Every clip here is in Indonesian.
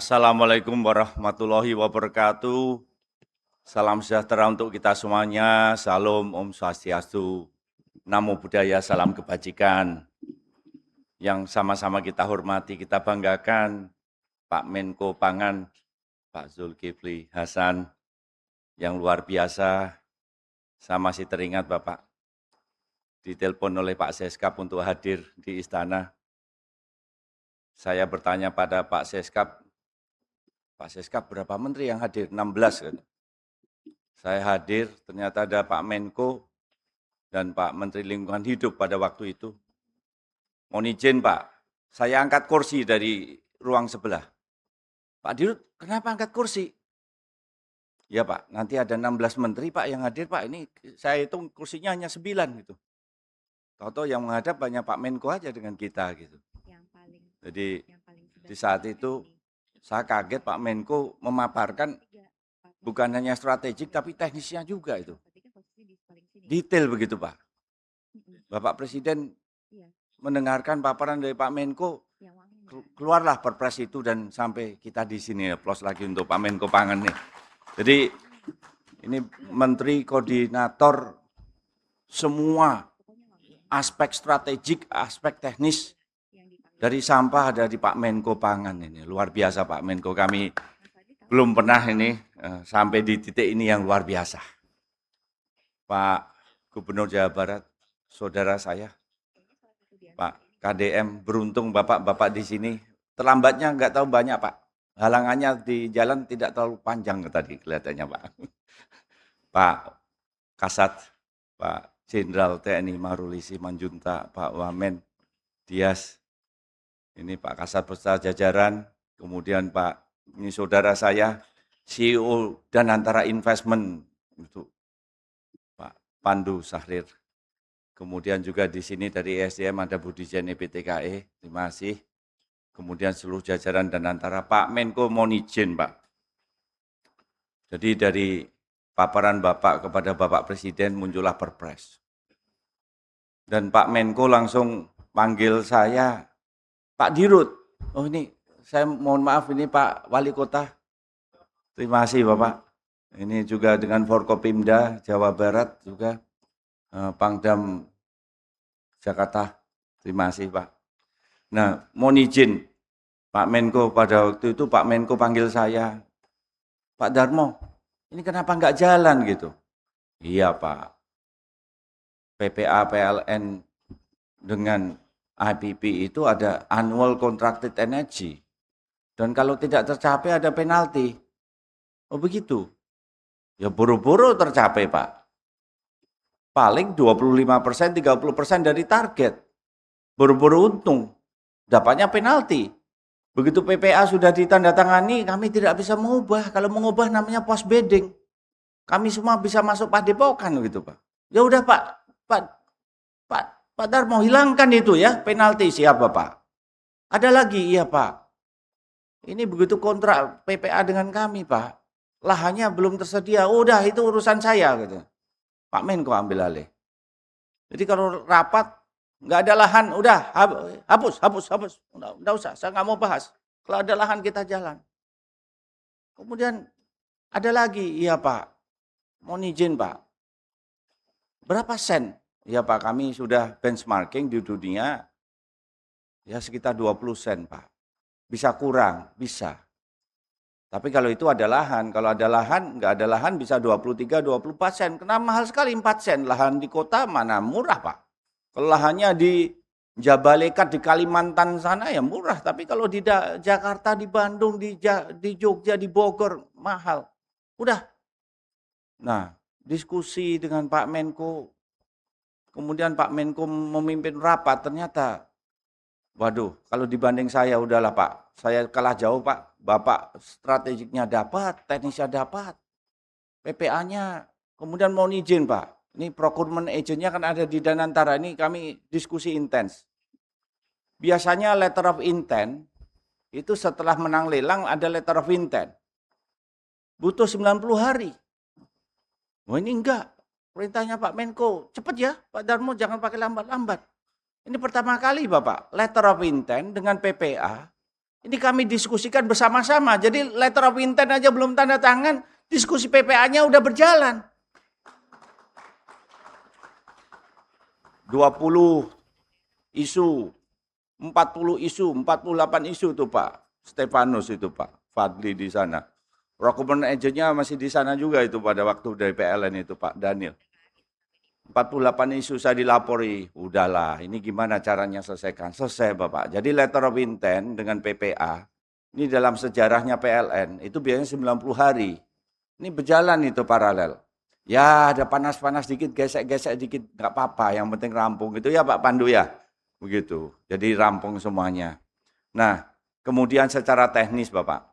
Assalamualaikum warahmatullahi wabarakatuh. Salam sejahtera untuk kita semuanya. Salam Om Swastiastu. Namo Buddhaya, salam kebajikan. Yang sama-sama kita hormati, kita banggakan Pak Menko Pangan, Pak Zulkifli Hasan, yang luar biasa. Saya masih teringat Bapak, ditelepon oleh Pak Seskap untuk hadir di istana. Saya bertanya pada Pak Seskap berapa menteri yang hadir? 16 kan? Saya hadir, ternyata ada Pak Menko dan Pak Menteri Lingkungan Hidup pada waktu itu. Mohon izin Pak, saya angkat kursi dari ruang sebelah. Pak Dirut, kenapa angkat kursi? Ya Pak, nanti ada 16 menteri Pak yang hadir Pak, ini saya hitung kursinya hanya 9 gitu. Tahu-tahu yang menghadap banyak Pak Menko aja dengan kita gitu. Jadi di saat itu saya kaget Pak Menko memaparkan bukan hanya strategik tapi teknisnya juga itu. Detail begitu Pak. Bapak Presiden mendengarkan paparan dari Pak Menko, keluarlah perpres itu dan sampai kita di sini. Plus lagi untuk Pak Menko Pangan nih. Jadi ini Menteri Koordinator semua aspek strategik, aspek teknis dari sampah ada di Pak Menko Pangan ini. Luar biasa Pak Menko, kami belum pernah ini sampai di titik ini yang luar biasa. Pak Gubernur Jawa Barat, saudara saya, Pak KDM, beruntung bapak-bapak di sini. Terlambatnya nggak tahu banyak Pak. Halangannya di jalan tidak terlalu panjang tadi kelihatannya Pak. Pak Kasat, Pak Jenderal TNI Marulisi Manjunta, Pak Wamen Dias, ini Pak Kasat beserta jajaran, kemudian Pak, ini saudara saya, CEO dan antara investment, itu Pak Pandu Sahrir. Kemudian juga di sini dari ESDM ada Budi Jene PTKE, terima kasih. Kemudian seluruh jajaran dan antara Pak Menko mohon izin Pak. Jadi dari paparan Bapak kepada Bapak Presiden muncullah perpres. Dan Pak Menko langsung panggil saya, Pak Dirut. Oh ini saya mohon maaf ini Pak Wali Kota. Terima kasih Bapak. Ini juga dengan Forkopimda Jawa Barat juga Pangdam Jakarta. Terima kasih Pak. Nah, mohon izin Pak Menko pada waktu itu Pak Menko panggil saya, Pak Darmo, ini kenapa nggak jalan gitu? Iya Pak, PPA PLN dengan IPP itu ada annual contracted energy. Dan kalau tidak tercapai ada penalti. Oh begitu? Ya buru-buru tercapai Pak. Paling 25%, 30% dari target. Buru-buru untung. Dapatnya penalti. Begitu PPA sudah ditandatangani, kami tidak bisa mengubah. Kalau mengubah namanya post bidding. Kami semua bisa masuk padepokan gitu Pak. Ya udah Pak Darmo hilangkan itu ya penalti siapa Pak? Ada lagi iya Pak. Ini begitu kontrak PPA dengan kami Pak. Lahannya belum tersedia. Udah itu urusan saya gitu. Pak Menko ambil alih. Jadi kalau rapat nggak ada lahan, udah hapus. Nggak usah, saya nggak mau bahas. Kalau ada lahan kita jalan. Kemudian ada lagi, iya Pak. Mohon izin Pak. Berapa sen? Ya Pak, kami sudah benchmarking di dunia ya sekitar 20 sen Pak. Bisa kurang, bisa. Tapi kalau itu ada lahan, kalau ada lahan, nggak ada lahan bisa 23, 24 sen. Kenapa mahal sekali 4 sen? Lahan di kota mana murah Pak. Kalau lahannya di Jabalekat di Kalimantan sana ya murah. Tapi kalau di Jakarta, di Bandung, di Jogja, di Bogor mahal. Udah. Nah, diskusi dengan Pak Menko, kemudian Pak Menko memimpin rapat, ternyata, waduh, kalau dibanding saya udahlah Pak, saya kalah jauh Pak. Bapak strategiknya dapat, teknisnya dapat, PPA-nya, kemudian mohon izin Pak, ini procurement agent-nya kan ada di Danantara, ini kami diskusi intens. Biasanya letter of intent, itu setelah menang lelang ada letter of intent. Butuh 90 hari. Oh ini enggak, perintahnya Pak Menko, cepet ya Pak Darmo, jangan pakai lambat-lambat. Ini pertama kali Bapak, letter of intent dengan PPA, Ini kami diskusikan bersama-sama. Jadi letter of intent aja belum tanda tangan, diskusi PPA-nya udah berjalan. 20 isu, 40 isu, 48 isu tuh Pak Stefanus itu Pak Fadli di sana. Recruitment agent-nya masih di sana juga itu pada waktu dari PLN itu Pak Daniel. 48 isu saya dilapori, udahlah ini gimana caranya selesaikan, selesai Bapak. Jadi letter of intent dengan PPA, ini dalam sejarahnya PLN, itu biasanya 90 hari. Ini berjalan itu paralel. Ya ada panas-panas dikit, gesek-gesek dikit, nggak apa-apa, yang penting rampung. Itu ya Pak Pandu ya, begitu. Jadi rampung semuanya. Nah, kemudian secara teknis Bapak,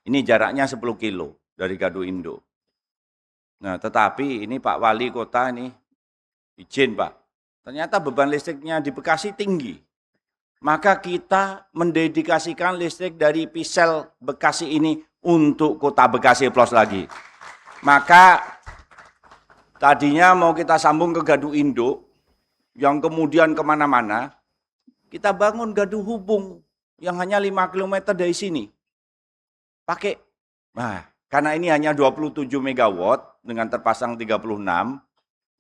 ini jaraknya 10 kilo dari Gardu Indo. Nah, tetapi ini Pak Wali Kota ini izin Pak. Ternyata beban listriknya di Bekasi tinggi. Maka kita mendedikasikan listrik dari Pisel Bekasi ini untuk Kota Bekasi plus lagi. Maka tadinya mau kita sambung ke Gardu Indo, yang kemudian kemana-mana, kita bangun gardu hubung yang hanya 5 km dari sini. Pakai, nah karena ini hanya 27 megawatt dengan terpasang 36,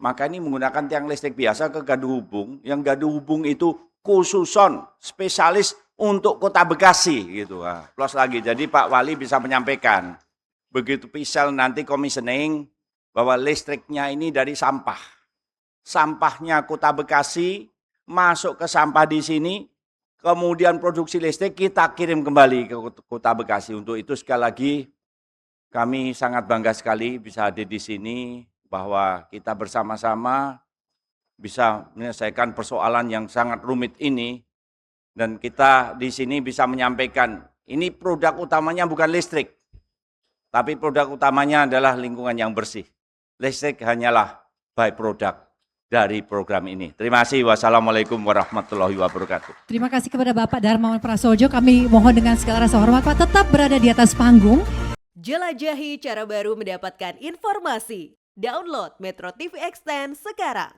maka ini menggunakan tiang listrik biasa ke gardu hubung, yang gardu hubung itu khususon, spesialis untuk Kota Bekasi gitu. Nah, plus lagi, jadi Pak Wali bisa menyampaikan, begitu Pisel nanti commissioning, bahwa listriknya ini dari sampah. Sampahnya Kota Bekasi, masuk ke sampah di sini, kemudian produksi listrik kita kirim kembali ke Kota Bekasi. Untuk itu sekali lagi, kami sangat bangga sekali bisa hadir di sini, bahwa kita bersama-sama bisa menyelesaikan persoalan yang sangat rumit ini, dan kita di sini bisa menyampaikan, ini produk utamanya bukan listrik, tapi produk utamanya adalah lingkungan yang bersih. Listrik hanyalah byproduct dari program ini. Terima kasih. Wassalamualaikum warahmatullahi wabarakatuh. Terima kasih kepada Bapak Darmawan Prasojo. Kami mohon dengan segala rasa hormat Pak tetap berada di atas panggung. Jelajahi cara baru mendapatkan informasi. Download Metro TV Extend sekarang.